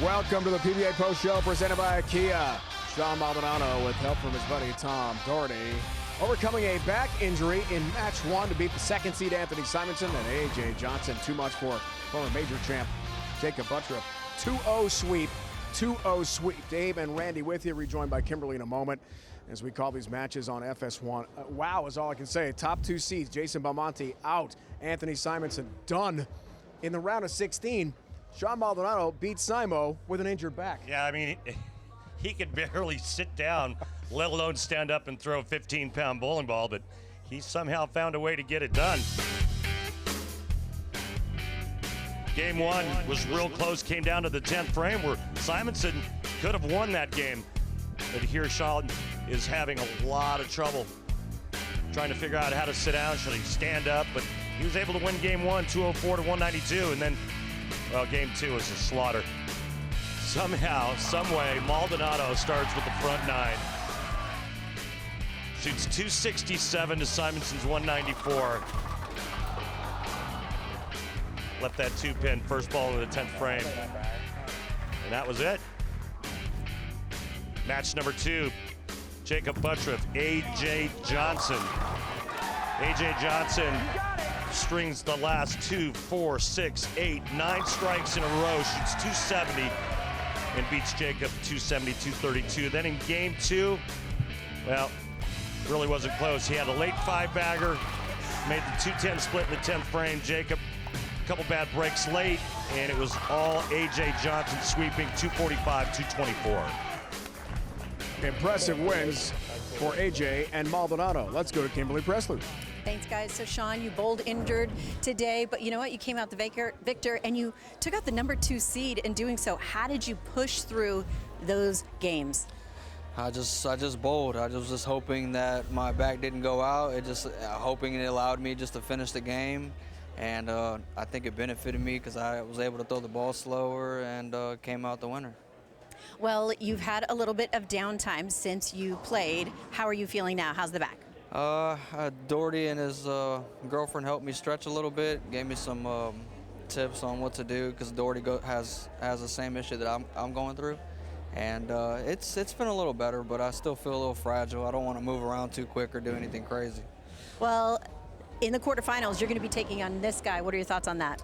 Welcome to the PBA Post Show presented by Kia. Sean Maldonado with help from his buddy Tom Doherty. Overcoming a back injury in match one to beat the second seed Anthony Simonson and A.J. Johnson. Too much for former major champ Jacob Buttriff. 2-0 sweep. 2-0 sweep. Dave and Randy with you, rejoined by Kimberly in a moment as we call these matches on FS1. Wow is all I can say. Top two seeds, Jason Belmonte out. Anthony Simonson done. In the round of 16, Sean Maldonado beat Simo with an injured back. Yeah, I mean, he could barely sit down, let alone stand up and throw a 15-pound bowling ball, but he somehow found a way to get it done. Game one was real close, came down to the 10th frame where Simonson could have won that game. But here Sean is having a lot of trouble trying to figure out how to sit down. Should he stand up? But he was able to win game one, 204 to 192, and then, well, game two was a slaughter. Somehow, someway, Maldonado starts with the front nine. Shoots 267 to Simonson's 194. Left that two-pin, first ball in the 10th frame. And that was it. Match number two, Jacob Buttriff, A.J. Johnson. A.J. Johnson strings the last 2, 4, 6, 8, 9 strikes in a row, shoots 270 and beats Jacob 270, 232. Then in game two, well, really wasn't close. He had a late five-bagger, made the 210 split in the 10th frame. Jacob, a couple bad breaks late, and it was all A.J. Johnson sweeping 245, 224. Impressive wins for AJ and Maldonado. Let's go to Kimberly Pressler. Thanks, guys. So, Sean, you bowled injured today, but you know what? You came out the victor, and you took out the number 2 seed in doing so. How did you push through those games? I just bowled. I was just hoping that my back didn't go out. Hoping it allowed me just to finish the game. And I think it benefited me because I was able to throw the ball slower and came out the winner. Well, you've had a little bit of downtime since you played. How are you feeling now? How's the back? Doherty and his girlfriend helped me stretch a little bit, gave me some tips on what to do because Doherty has the same issue that I'm going through. And it's been a little better, but I still feel a little fragile. I don't want to move around too quick or do anything crazy. Well, in the quarterfinals, you're going to be taking on this guy. What are your thoughts on that?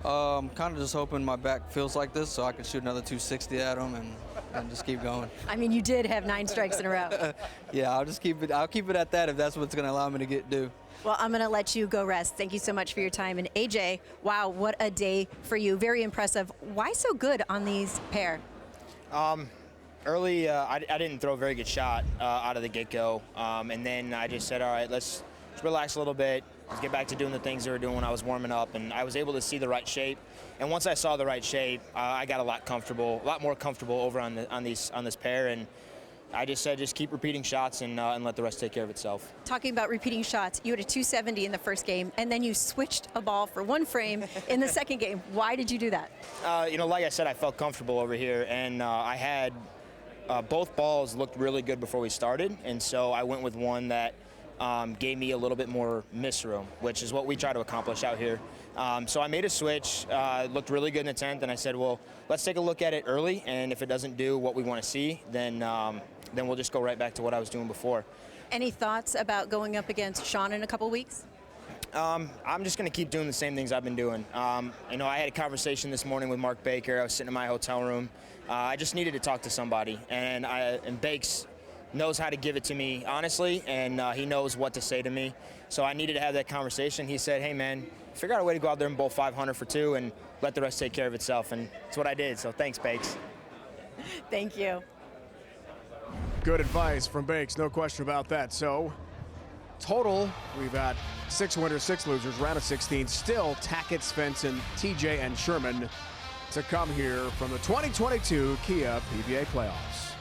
Kind of just hoping my back feels like this so I can shoot another 260 at him and just keep going. I mean, you did have 9 strikes in a row. Yeah, I'll keep it at that if that's what's going to allow me to do. Well, I'm going to let you go rest. Thank you so much for your time. And AJ, wow, what a day for you. Very impressive. Why so good on these pair? Early, I didn't throw a very good shot out of the get-go. And then I just said, all right, let's relax a little bit. Let's get back to doing the things they were doing when I was warming up, and I was able to see the right shape. And once I saw the right shape, I got a lot more comfortable over on this pair. And I just said, just keep repeating shots and let the rest take care of itself. Talking about repeating shots, you had a 270 in the first game, and then you switched a ball for 1 frame in the second game. Why did you do that? Like I said, I felt comfortable over here, and I had both balls looked really good before we started, and so I went with one that gave me a little bit more miss room, which is what we try to accomplish out here. So I made a switch, looked really good in the 10th, and I said, well, let's take a look at it early, and if it doesn't do what we want to see, then we'll just go right back to what I was doing before. Any thoughts about going up against Sean in a couple weeks? I'm just going to keep doing the same things I've been doing. I had a conversation this morning with Mark Baker. I was sitting in my hotel room. I just needed to talk to somebody, and Bakes knows how to give it to me honestly, and he knows what to say to me. So I needed to have that conversation. He said, hey man, figure out a way to go out there and bowl 500 for 2 and let the rest take care of itself, and that's what I did. So thanks, Bakes. Thank you. Good advice from Bakes, no question about that. So total, we've got 6 winners, 6 losers, round of 16. Still Tackett, Svensson, TJ, and Sherman to come here from the 2022 Kia PBA Playoffs.